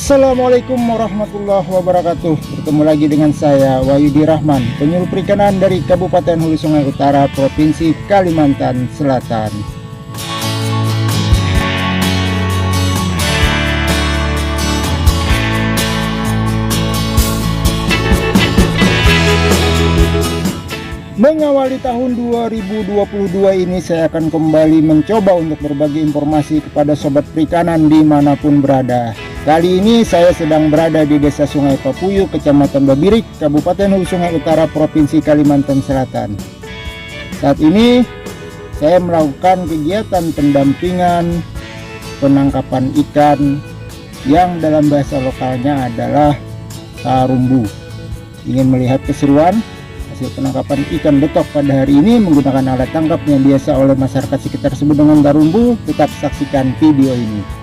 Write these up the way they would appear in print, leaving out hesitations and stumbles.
Assalamualaikum warahmatullahi wabarakatuh. Bertemu lagi dengan saya Wahyudi Rahman, penyuluh perikanan dari Kabupaten Hulu Sungai Utara, Provinsi Kalimantan Selatan. Mengawali tahun 2022 ini, saya akan kembali mencoba untuk berbagi informasi kepada sobat perikanan dimanapun berada. Kali ini saya sedang berada di Desa Sungai Papuyu, Kecamatan Babirik, Kabupaten Hulu Sungai Utara, Provinsi Kalimantan Selatan. Saat ini saya melakukan kegiatan pendampingan penangkapan ikan yang dalam bahasa lokalnya adalah tarumbu. Ingin melihat keseruan hasil penangkapan ikan betok pada hari ini menggunakan alat tangkap yang biasa oleh masyarakat sekitar sebut dengan tarumbu? Tetap saksikan video ini.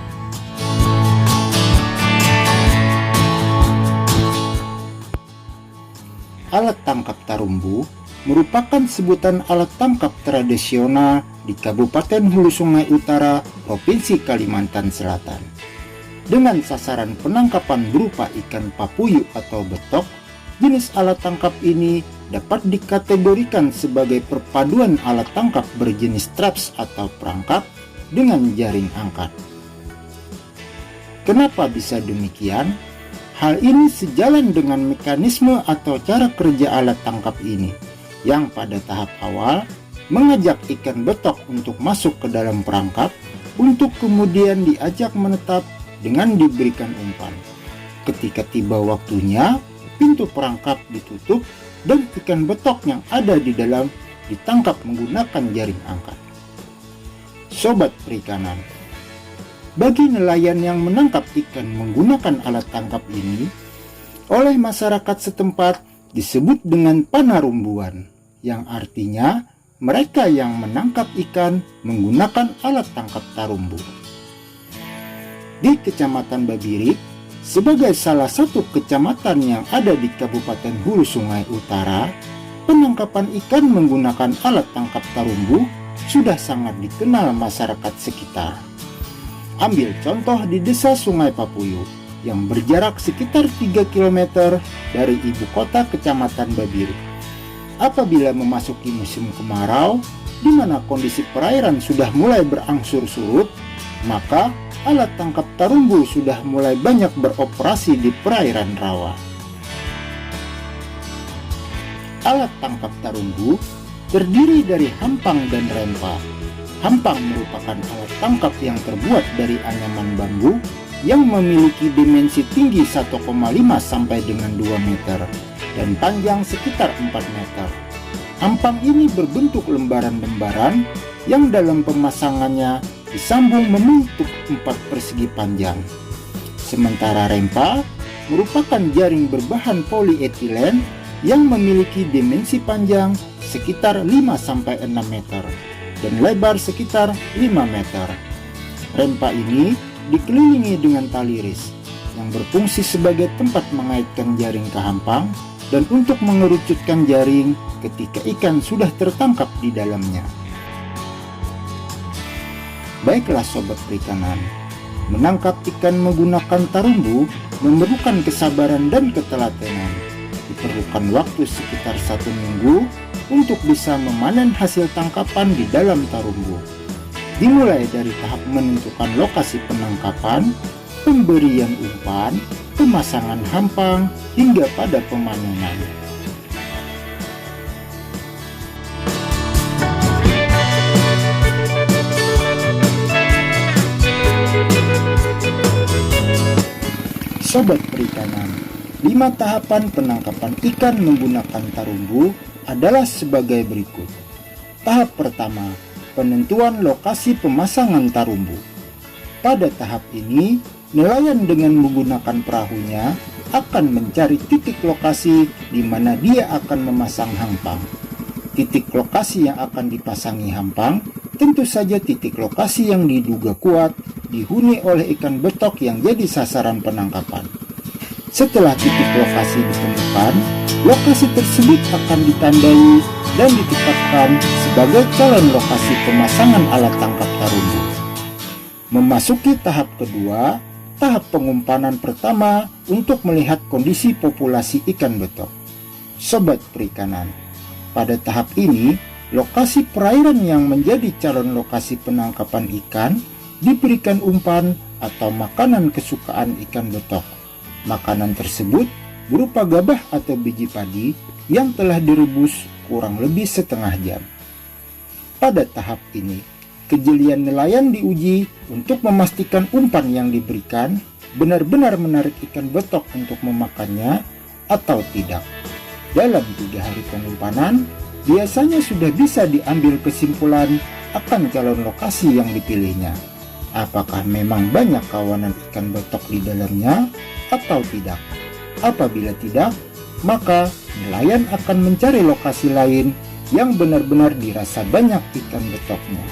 Alat tangkap tarumbu merupakan sebutan alat tangkap tradisional di Kabupaten Hulu Sungai Utara, Provinsi Kalimantan Selatan. Dengan sasaran penangkapan berupa ikan papuyu atau betok, jenis alat tangkap ini dapat dikategorikan sebagai perpaduan alat tangkap berjenis traps atau perangkap dengan jaring angkat. Kenapa bisa demikian? Hal ini sejalan dengan mekanisme atau cara kerja alat tangkap ini, yang pada tahap awal mengajak ikan betok untuk masuk ke dalam perangkap, untuk kemudian diajak menetap dengan diberikan umpan. Ketika tiba waktunya, pintu perangkap ditutup dan ikan betok yang ada di dalam ditangkap menggunakan jaring angkat. Sobat perikanan, bagi nelayan yang menangkap ikan menggunakan alat tangkap ini, oleh masyarakat setempat disebut dengan panarumbuan, yang artinya mereka yang menangkap ikan menggunakan alat tangkap tarumbu. Di Kecamatan Babirik, sebagai salah satu kecamatan yang ada di Kabupaten Hulu Sungai Utara, penangkapan ikan menggunakan alat tangkap tarumbu sudah sangat dikenal masyarakat sekitar. Ambil contoh di Desa Sungai Papuyu yang berjarak sekitar 3 km dari ibu kota Kecamatan Babirik. Apabila memasuki musim kemarau, di mana kondisi perairan sudah mulai berangsur surut, maka alat tangkap tarumbu sudah mulai banyak beroperasi di perairan rawa. Alat tangkap tarumbu terdiri dari hampang dan rempa. Hampang merupakan alat tangkap yang terbuat dari anyaman bambu yang memiliki dimensi tinggi 1,5 sampai dengan 2 meter dan panjang sekitar 4 meter. Hampang ini berbentuk lembaran-lembaran yang dalam pemasangannya disambung membentuk 4 persegi panjang. Sementara rempa merupakan jaring berbahan polietilen yang memiliki dimensi panjang sekitar 5-6 meter dan lebar sekitar 5 meter. Rempa ini dikelilingi dengan tali ris yang berfungsi sebagai tempat mengaitkan jaring ke hampang dan untuk mengerucutkan jaring ketika ikan sudah tertangkap di dalamnya. Baiklah sobat perikanan, menangkap ikan menggunakan tarumbu memerlukan kesabaran dan ketelatenan. Diperlukan waktu sekitar 1 minggu untuk bisa memanen hasil tangkapan di dalam tarumbu. Dimulai dari tahap menentukan lokasi penangkapan, pemberian umpan, pemasangan hampang, hingga pada pemanenan. Sobat perikanan, 5 tahapan penangkapan ikan menggunakan tarumbu adalah sebagai berikut. Tahap pertama, penentuan lokasi pemasangan tarumbu. Pada tahap ini, nelayan dengan menggunakan perahunya akan mencari titik lokasi di mana dia akan memasang hampang. Titik lokasi yang akan dipasangi hampang tentu saja titik lokasi yang diduga kuat dihuni oleh ikan betok yang jadi sasaran penangkapan. Setelah titik lokasi ditemukan, lokasi tersebut akan ditandai dan ditetapkan sebagai calon lokasi pemasangan alat tangkap tarumbu. Memasuki tahap kedua, tahap pengumpanan pertama untuk melihat kondisi populasi ikan betok. Sobat perikanan, pada tahap ini, lokasi perairan yang menjadi calon lokasi penangkapan ikan diberikan umpan atau makanan kesukaan ikan betok. Makanan tersebut berupa gabah atau biji padi yang telah direbus kurang lebih setengah jam. Pada tahap ini, kejelian nelayan diuji untuk memastikan umpan yang diberikan benar-benar menarik ikan betok untuk memakannya atau tidak. Dalam 3 hari pengumpanan, biasanya sudah bisa diambil kesimpulan akan calon lokasi yang dipilihnya. Apakah memang banyak kawanan ikan betok di dalamnya atau tidak? Apabila tidak, maka nelayan akan mencari lokasi lain yang benar-benar dirasa banyak ikan betoknya.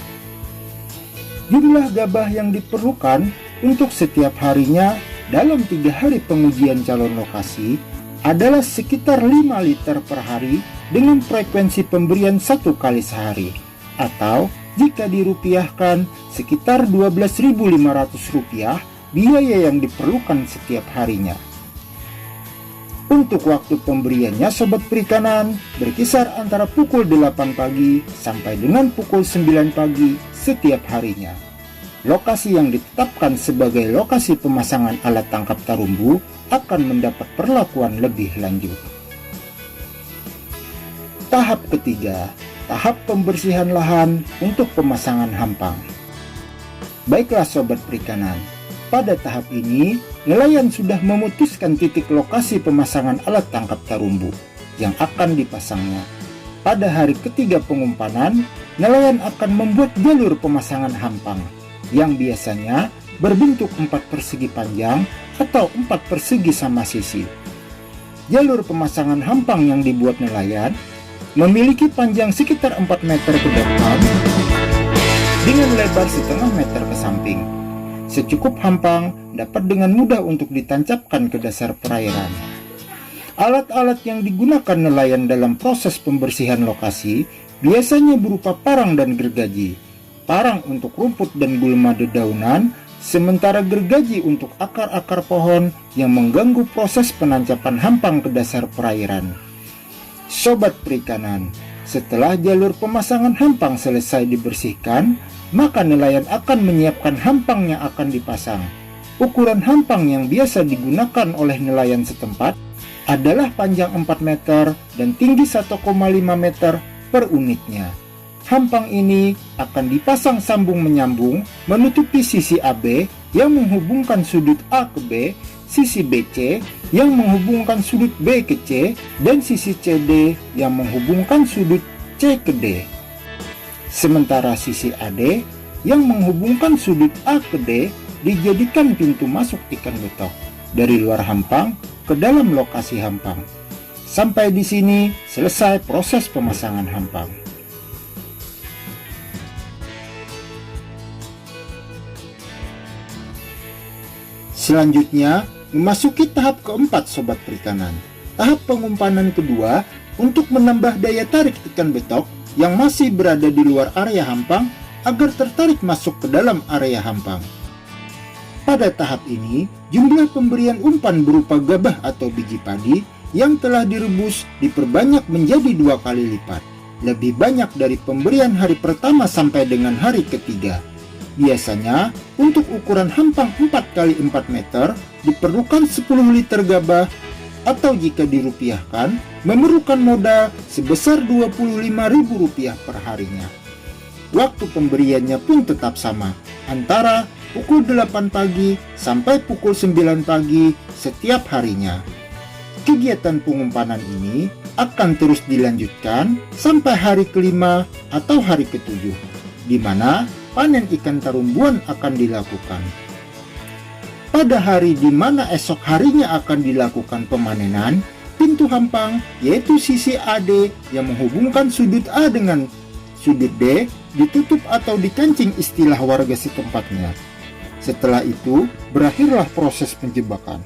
Jumlah gabah yang diperlukan untuk setiap harinya dalam 3 hari pengujian calon lokasi adalah sekitar 5 liter per hari dengan frekuensi pemberian 1 kali sehari, atau jika dirupiahkan sekitar Rp12.500 biaya yang diperlukan setiap harinya. Untuk waktu pemberiannya sobat perikanan berkisar antara pukul 8 pagi sampai dengan pukul 9 pagi setiap harinya. Lokasi yang ditetapkan sebagai lokasi pemasangan alat tangkap tarumbu akan mendapat perlakuan lebih lanjut. Tahap ketiga, tahap pembersihan lahan untuk pemasangan hampang. Baiklah sobat perikanan, pada tahap ini nelayan sudah memutuskan titik lokasi pemasangan alat tangkap tarumbu yang akan dipasangnya. Pada hari ketiga pengumpanan, nelayan akan membuat jalur pemasangan hampang yang biasanya berbentuk 4 persegi panjang atau 4 persegi sama sisi. Jalur pemasangan hampang yang dibuat nelayan memiliki panjang sekitar 4 meter ke depan dengan lebar setengah meter ke samping. Secukup hampang dapat dengan mudah untuk ditancapkan ke dasar perairan. Alat-alat yang digunakan nelayan dalam proses pembersihan lokasi biasanya berupa parang dan gergaji. Parang untuk rumput dan gulma dedaunan, sementara gergaji untuk akar-akar pohon yang mengganggu proses penancapan hampang ke dasar perairan. Sobat perikanan, setelah jalur pemasangan hampang selesai dibersihkan, maka nelayan akan menyiapkan hampang yang akan dipasang. Ukuran hampang yang biasa digunakan oleh nelayan setempat adalah panjang 4 meter dan tinggi 1,5 meter per unitnya. Hampang ini akan dipasang sambung menyambung menutupi sisi AB yang menghubungkan sudut A ke B, sisi BC yang menghubungkan sudut B ke C, dan sisi CD yang menghubungkan sudut C ke D. Sementara sisi AD yang menghubungkan sudut A ke D dijadikan pintu masuk ikan betok dari luar hampang ke dalam lokasi hampang. Sampai di sini selesai proses pemasangan hampang. Selanjutnya, memasuki tahap keempat sobat perikanan. Tahap pengumpanan kedua untuk menambah daya tarik ikan betok yang masih berada di luar area hampang agar tertarik masuk ke dalam area hampang. Pada tahap ini, jumlah pemberian umpan berupa gabah atau biji padi yang telah direbus diperbanyak menjadi 2 kali lipat. Lebih banyak dari pemberian hari pertama sampai dengan hari ketiga. Biasanya, untuk ukuran hampang 4 kali 4 meter, diperlukan 10 liter gabah atau jika dirupiahkan, memerlukan modal sebesar Rp25.000 per harinya. Waktu pemberiannya pun tetap sama, antara pukul 8 pagi sampai pukul 9 pagi setiap harinya. Kegiatan pengumpanan ini akan terus dilanjutkan sampai hari kelima atau hari ketujuh, di mana panen ikan tarumbuan akan dilakukan. Pada hari di mana esok harinya akan dilakukan pemanenan, pintu hampang yaitu sisi AD yang menghubungkan sudut A dengan sudut D ditutup atau dikancing istilah warga setempatnya. Setelah itu berakhirlah proses penjebakan.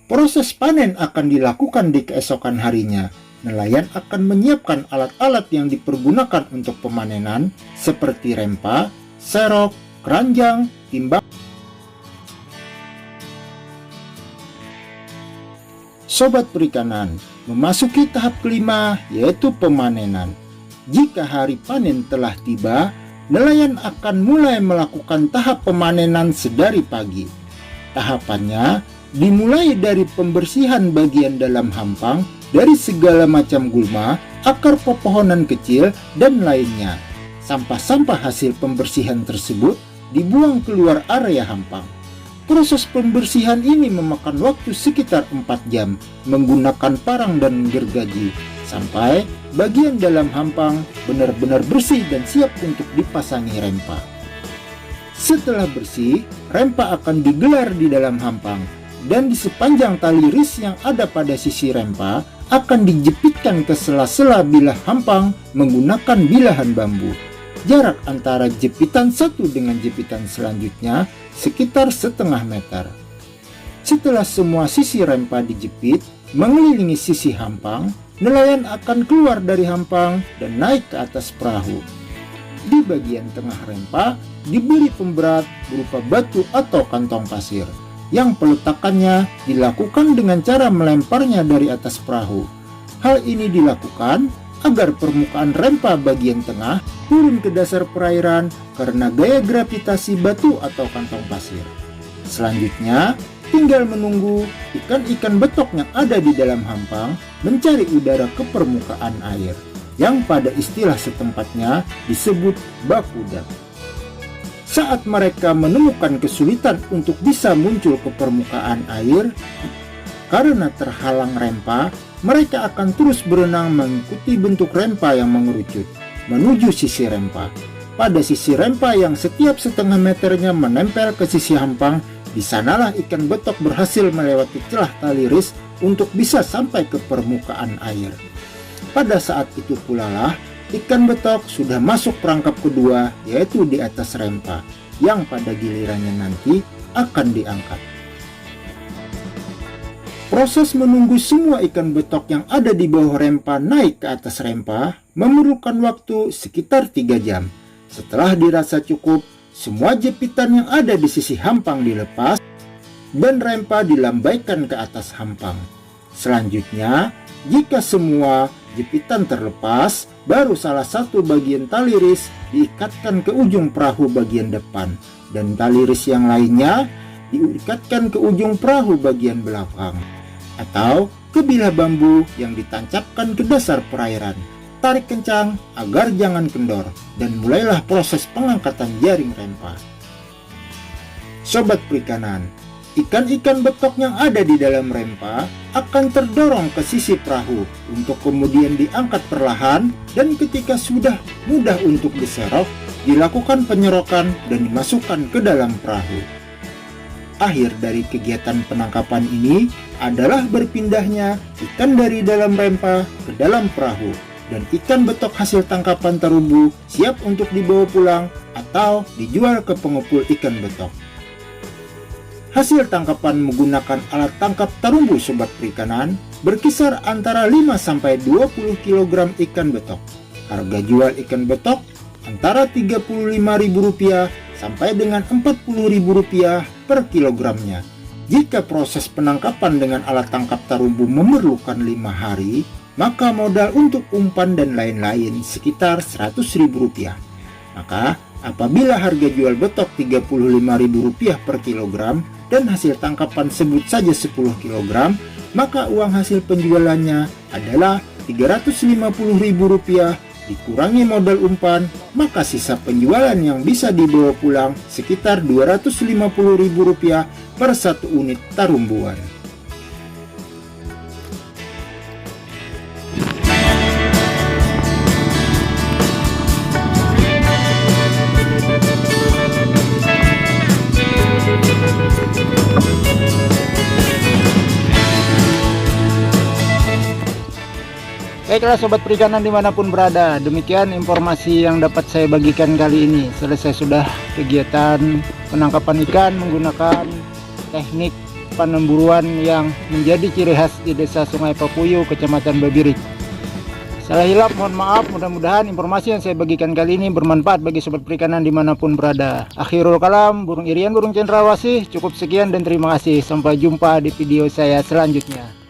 Proses panen akan dilakukan di keesokan harinya. Nelayan akan menyiapkan alat-alat yang dipergunakan untuk pemanenan seperti rempa, serok, keranjang, timbang, Sobat perikanan, memasuki tahap kelima yaitu pemanenan. Jika hari panen telah tiba, nelayan akan mulai melakukan tahap pemanenan sedari pagi. Tahapannya dimulai dari pembersihan bagian dalam hampang dari segala macam gulma, akar pepohonan kecil, dan lainnya. Sampah-sampah hasil pembersihan tersebut dibuang keluar area hampang. Proses pembersihan ini memakan waktu sekitar 4 jam menggunakan parang dan gergaji sampai bagian dalam hampang benar-benar bersih dan siap untuk dipasangi rempa. Setelah bersih, rempa akan digelar di dalam hampang dan di sepanjang tali ris yang ada pada sisi rempa akan dijepitkan ke sela-sela bilah hampang menggunakan bilahan bambu. Jarak antara jepitan satu dengan jepitan selanjutnya sekitar setengah meter. Setelah semua sisi rempa dijepit mengelilingi sisi hampang, nelayan akan keluar dari hampang dan naik ke atas perahu. Di bagian tengah rempa diberi pemberat berupa batu atau kantong pasir, yang peletakannya dilakukan dengan cara melemparnya dari atas perahu. Hal ini dilakukan agar permukaan rempa bagian tengah turun ke dasar perairan karena gaya gravitasi batu atau kantong pasir. Selanjutnya, tinggal menunggu ikan-ikan betok yang ada di dalam hampang mencari udara ke permukaan air, yang pada istilah setempatnya disebut bakudak. Saat mereka menemukan kesulitan untuk bisa muncul ke permukaan air karena terhalang rempa, mereka akan terus berenang mengikuti bentuk rempa yang mengerucut menuju sisi rempa. Pada sisi rempa yang setiap setengah meternya menempel ke sisi hampang, di sanalah ikan betok berhasil melewati celah tali ris untuk bisa sampai ke permukaan air. Pada saat itu pula lah ikan betok sudah masuk perangkap kedua, yaitu di atas rempa, yang pada gilirannya nanti akan diangkat. Proses menunggu semua ikan betok yang ada di bawah rempa naik ke atas rempa memerlukan waktu sekitar 3 jam. Setelah dirasa cukup, semua jepitan yang ada di sisi hampang dilepas dan rempa dilambaikan ke atas hampang. Selanjutnya, jika semua jepitan terlepas, baru salah satu bagian tali ris diikatkan ke ujung perahu bagian depan dan tali ris yang lainnya diikatkan ke ujung perahu bagian belakang atau ke bilah bambu yang ditancapkan ke dasar perairan. Tarik kencang agar jangan kendor dan mulailah proses pengangkatan jaring rempa. Sobat perikanan, ikan-ikan betok yang ada di dalam rempa akan terdorong ke sisi perahu untuk kemudian diangkat perlahan, dan ketika sudah mudah untuk diserok, dilakukan penyerokan dan dimasukkan ke dalam perahu. Akhir dari kegiatan penangkapan ini adalah berpindahnya ikan dari dalam rempa ke dalam perahu, dan ikan betok hasil tangkapan terumbu siap untuk dibawa pulang atau dijual ke pengepul ikan betok. Hasil tangkapan menggunakan alat tangkap terumbu sobat perikanan berkisar antara 5-20 kg ikan betok. Harga jual ikan betok antara Rp35.000 sampai dengan Rp40.000 per kilogramnya. Jika proses penangkapan dengan alat tangkap terumbu memerlukan 5 hari, maka modal untuk umpan dan lain-lain sekitar Rp100.000. Maka apabila harga jual betok Rp35.000 per kilogram dan hasil tangkapan sebut saja 10 kg, maka uang hasil penjualannya adalah Rp350.000 dikurangi modal umpan, maka sisa penjualan yang bisa dibawa pulang sekitar Rp250.000 per satu unit terumbuan. Baiklah sobat perikanan dimanapun berada, demikian informasi yang dapat saya bagikan kali ini. Selesai sudah kegiatan penangkapan ikan menggunakan teknik penemburuan yang menjadi ciri khas di Desa Sungai Papuyu, Kecamatan Babirik. Salah hilap mohon maaf, mudah-mudahan informasi yang saya bagikan kali ini bermanfaat bagi sobat perikanan dimanapun berada. Akhirul kalam, burung irian, burung cendrawasih, cukup sekian dan terima kasih. Sampai jumpa di video saya selanjutnya.